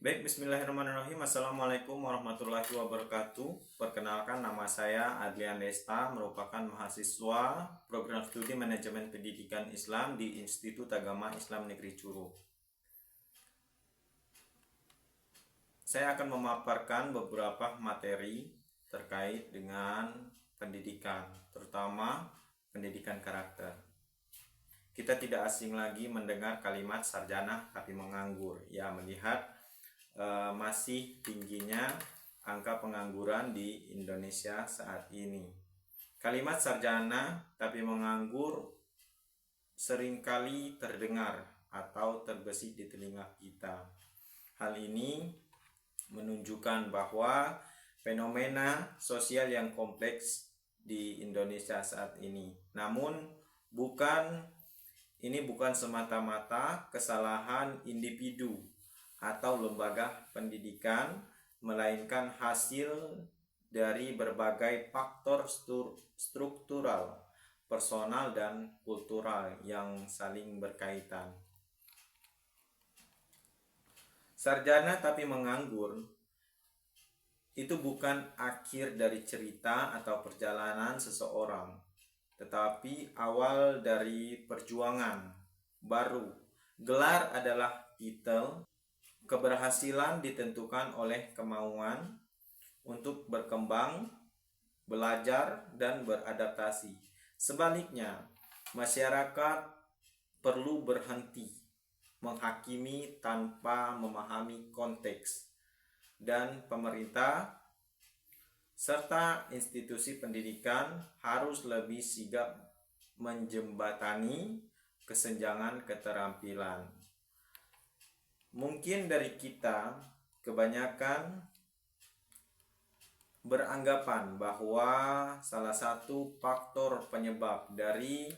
Baik, bismillahirrahmanirrahim. Assalamualaikum warahmatullahi wabarakatuh. Perkenalkan, nama saya Adlian Desta, merupakan mahasiswa program studi manajemen pendidikan Islam di Institut Agama Islam Negeri Curug. Saya akan memaparkan beberapa materi terkait dengan pendidikan, terutama pendidikan karakter. Kita tidak asing lagi mendengar kalimat sarjana tapi menganggur. Ya, melihat masih tingginya angka pengangguran di Indonesia saat ini. Kalimat sarjana tapi menganggur seringkali terdengar atau terbesit di telinga kita. Hal ini menunjukkan bahwa fenomena sosial yang kompleks di Indonesia saat ini. Namun ini bukan semata-mata kesalahan individu atau lembaga pendidikan, melainkan hasil dari berbagai faktor struktural, personal, dan kultural yang saling berkaitan. Sarjana tapi menganggur itu bukan akhir dari cerita atau perjalanan seseorang, tetapi awal dari perjuangan baru. Gelar adalah titel. Keberhasilan ditentukan oleh kemauan untuk berkembang, belajar, dan beradaptasi. Sebaliknya, masyarakat perlu berhenti menghakimi tanpa memahami konteks, dan pemerintah serta institusi pendidikan harus lebih sigap menjembatani kesenjangan keterampilan. Mungkin dari kita kebanyakan beranggapan bahwa salah satu faktor penyebab dari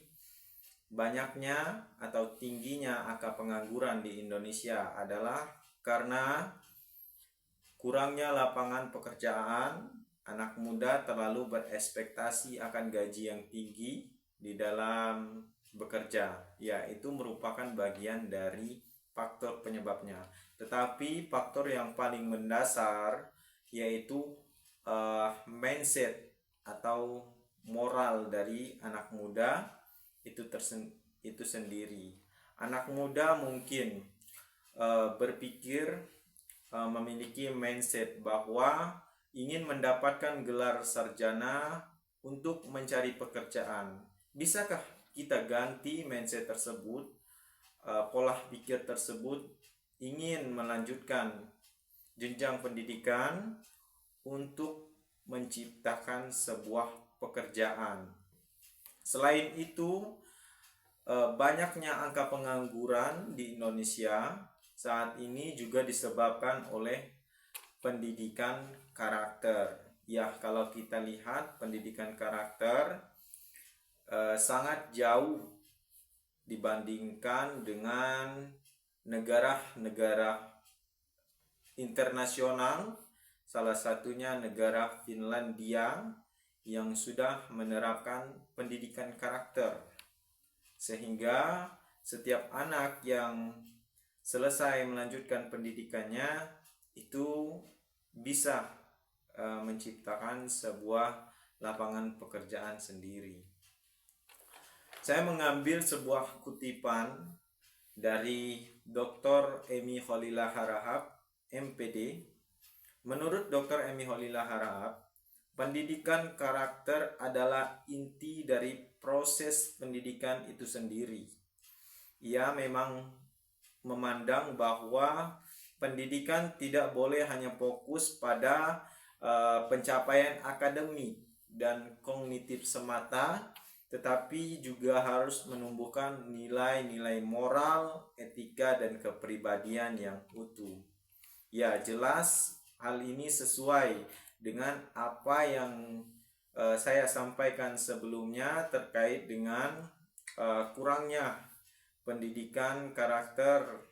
banyaknya atau tingginya angka pengangguran di Indonesia adalah karena kurangnya lapangan pekerjaan. Anak muda terlalu berekspektasi akan gaji yang tinggi di dalam bekerja. Ya, itu merupakan bagian dari faktor penyebabnya. Tetapi faktor yang paling mendasar yaitu mindset atau moral dari anak muda itu sendiri. Anak muda mungkin berpikir memiliki mindset bahwa ingin mendapatkan gelar sarjana untuk mencari pekerjaan. Bisakah kita ganti mindset tersebut? Pola pikir tersebut, ingin melanjutkan jenjang pendidikan untuk menciptakan sebuah pekerjaan. Selain itu, banyaknya angka pengangguran di Indonesia saat ini juga disebabkan oleh pendidikan karakter. Ya, kalau kita lihat pendidikan karakter sangat jauh dibandingkan dengan negara-negara internasional, salah satunya negara Finlandia yang sudah menerapkan pendidikan karakter, sehingga setiap anak yang selesai melanjutkan pendidikannya itu bisa menciptakan sebuah lapangan pekerjaan sendiri. Saya mengambil sebuah kutipan dari Dr. Emy Khalila Harahap, MPD. Menurut Dr. Emy Khalila Harahap, pendidikan karakter adalah inti dari proses pendidikan itu sendiri. Ia memang memandang bahwa pendidikan tidak boleh hanya fokus pada pencapaian akademik dan kognitif semata, tetapi juga harus menumbuhkan nilai-nilai moral, etika, dan kepribadian yang utuh. Ya, jelas hal ini sesuai dengan apa yang saya sampaikan sebelumnya terkait dengan kurangnya pendidikan karakter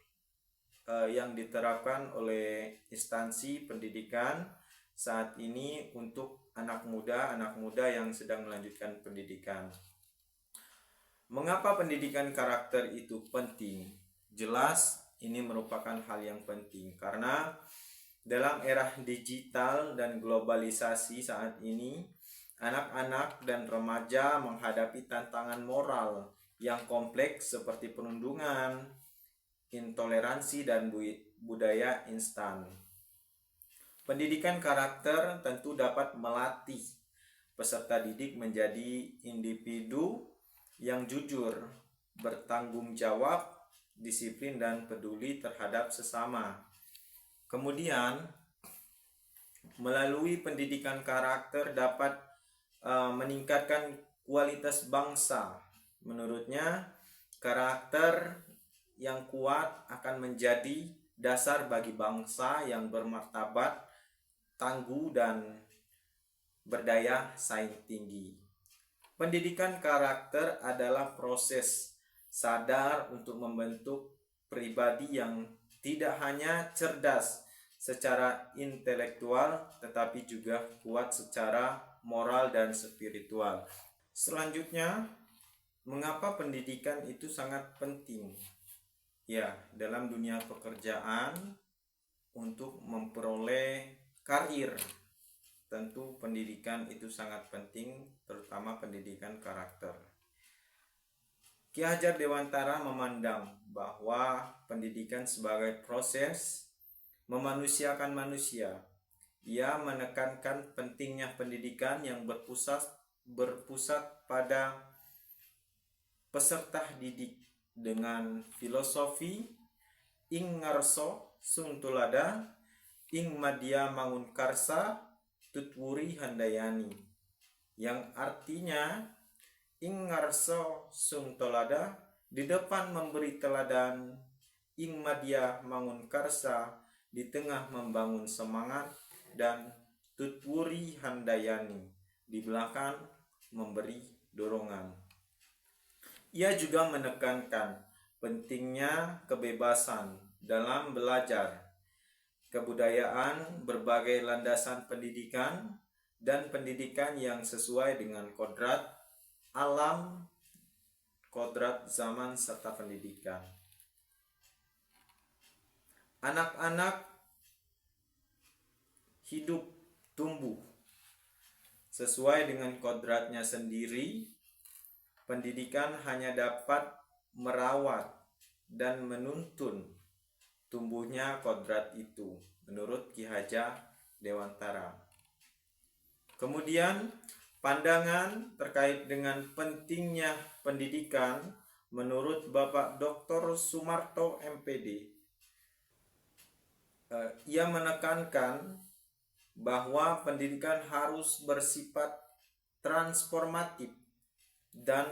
yang diterapkan oleh instansi pendidikan saat ini untuk anak muda yang sedang melanjutkan pendidikan. Mengapa pendidikan karakter itu penting? Jelas ini merupakan hal yang penting karena dalam era digital dan globalisasi saat ini, anak-anak dan remaja menghadapi tantangan moral yang kompleks seperti perundungan, intoleransi, dan budaya instan. Pendidikan karakter tentu dapat melatih peserta didik menjadi individu yang jujur, bertanggung jawab, disiplin, dan peduli terhadap sesama. Kemudian, melalui pendidikan karakter dapat meningkatkan kualitas bangsa. Menurutnya, karakter yang kuat akan menjadi dasar bagi bangsa yang bermartabat, tangguh, dan berdaya saing tinggi. Pendidikan karakter adalah proses sadar untuk membentuk pribadi yang tidak hanya cerdas secara intelektual, tetapi juga kuat secara moral dan spiritual. Selanjutnya, mengapa pendidikan itu sangat penting? Ya, dalam dunia pekerjaan, untuk memperoleh karir, tentu pendidikan itu sangat penting, terutama pendidikan karakter. Ki Hajar Dewantara memandang bahwa pendidikan sebagai proses memanusiakan manusia. Ia menekankan pentingnya pendidikan yang berpusat pada peserta didik dengan filosofi ing ngarso sung tulada, ing madya mangun karsa, tutwuri handayani, yang artinya ing ngarso sung tolada, di depan memberi teladan, ing madya mangun karsa, di tengah membangun semangat, dan tutwuri handayani, di belakang memberi dorongan. Ia juga menekankan pentingnya kebebasan dalam belajar, kebudayaan, berbagai landasan pendidikan, dan pendidikan yang sesuai dengan kodrat alam, kodrat zaman, serta pendidikan. Anak-anak hidup tumbuh sesuai dengan kodratnya sendiri. Pendidikan hanya dapat merawat dan menuntun tumbuhnya kodrat itu, menurut Ki Hajar Dewantara. Kemudian, pandangan terkait dengan pentingnya pendidikan menurut Bapak Dr. Sumarto MPD. Ia menekankan bahwa pendidikan harus bersifat transformatif dan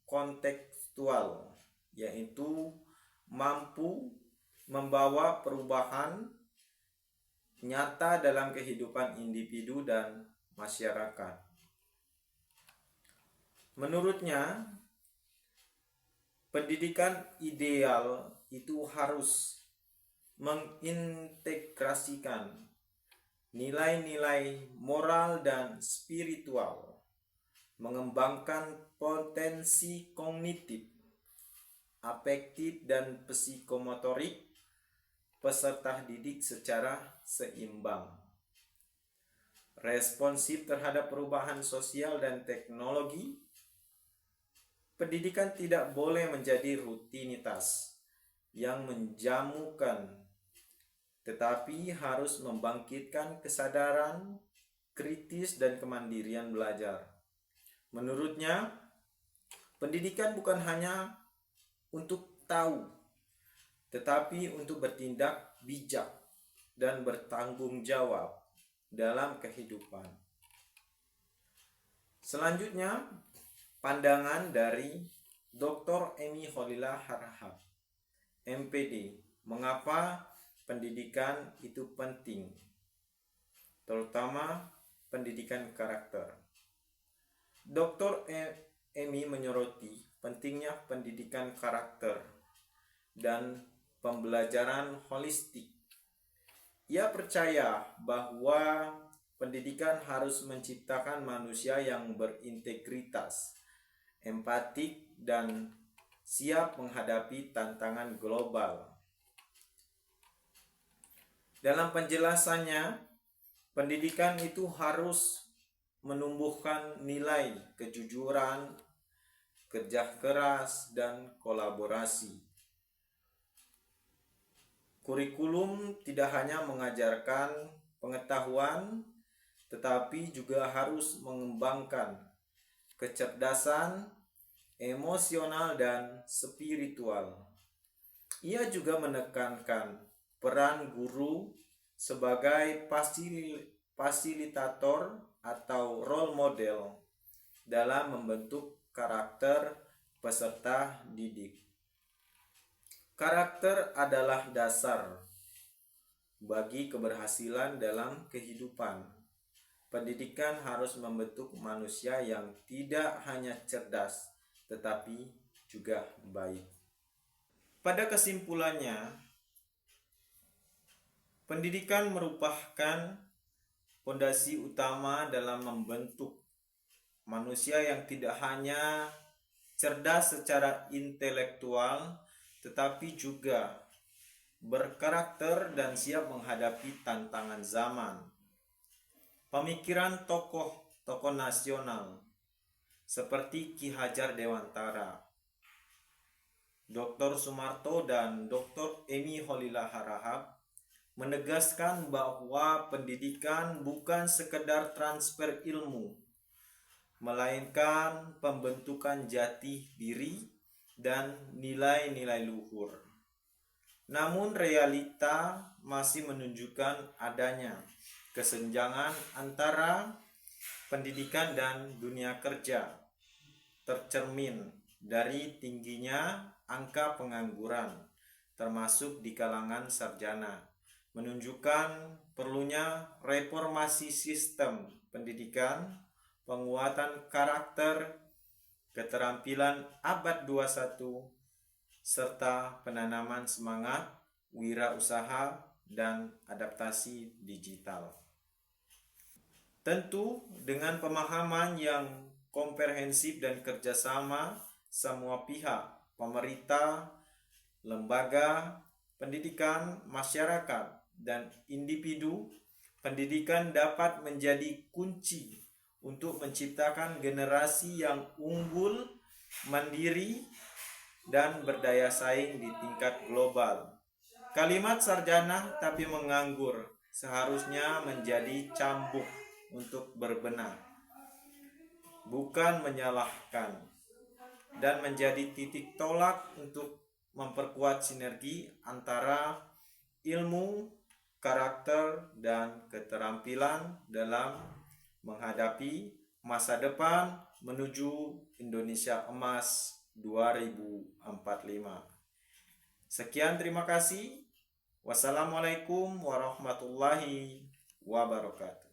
kontekstual, yaitu mampu membawa perubahan nyata dalam kehidupan individu dan masyarakat. Menurutnya, pendidikan ideal itu harus mengintegrasikan nilai-nilai moral dan spiritual, mengembangkan potensi kognitif, afektif, dan psikomotorik peserta didik secara seimbang, responsif terhadap perubahan sosial dan teknologi. Pendidikan tidak boleh menjadi rutinitas yang menjamukan, tetapi harus membangkitkan kesadaran kritis dan kemandirian belajar. Menurutnya, pendidikan bukan hanya untuk tahu, tetapi untuk bertindak bijak dan bertanggung jawab dalam kehidupan. Selanjutnya, pandangan dari Dr. Emy Khalila Harahap, MPD, mengapa pendidikan itu penting, terutama pendidikan karakter. Dr. Emy menyoroti pentingnya pendidikan karakter dan pembelajaran holistik. Ia percaya bahwa pendidikan harus menciptakan manusia yang berintegritas, empatik, dan siap menghadapi tantangan global. Dalam penjelasannya, pendidikan itu harus menumbuhkan nilai kejujuran, kerja keras, dan kolaborasi. Kurikulum tidak hanya mengajarkan pengetahuan, tetapi juga harus mengembangkan kecerdasan, emosional, dan spiritual. Ia juga menekankan peran guru sebagai fasilitator atau role model dalam membentuk karakter peserta didik. Karakter adalah dasar bagi keberhasilan dalam kehidupan. Pendidikan harus membentuk manusia yang tidak hanya cerdas, tetapi juga baik. Pada kesimpulannya, pendidikan merupakan fondasi utama dalam membentuk manusia yang tidak hanya cerdas secara intelektual, tetapi juga berkarakter dan siap menghadapi tantangan zaman. Pemikiran tokoh-tokoh nasional seperti Ki Hajar Dewantara, Dr. Sumarto, dan Dr. Emi Holilah Harahap menegaskan bahwa pendidikan bukan sekedar transfer ilmu, melainkan pembentukan jati diri dan nilai-nilai luhur. Namun realita masih menunjukkan adanya kesenjangan antara pendidikan dan dunia kerja, tercermin dari tingginya angka pengangguran, termasuk di kalangan sarjana, menunjukkan perlunya reformasi sistem pendidikan, penguatan karakter, keterampilan abad 21, serta penanaman semangat wirausaha dan adaptasi digital. Tentu dengan pemahaman yang komprehensif dan kerjasama semua pihak, pemerintah, lembaga pendidikan, masyarakat, dan individu, pendidikan dapat menjadi kunci untuk menciptakan generasi yang unggul, mandiri, dan berdaya saing di tingkat global. Kalimat sarjana tapi menganggur seharusnya menjadi cambuk untuk berbenah, bukan menyalahkan, dan menjadi titik tolak untuk memperkuat sinergi antara ilmu, karakter, dan keterampilan dalam menghadapi masa depan menuju Indonesia Emas 2045. Sekian, terima kasih. Wassalamualaikum warahmatullahi wabarakatuh.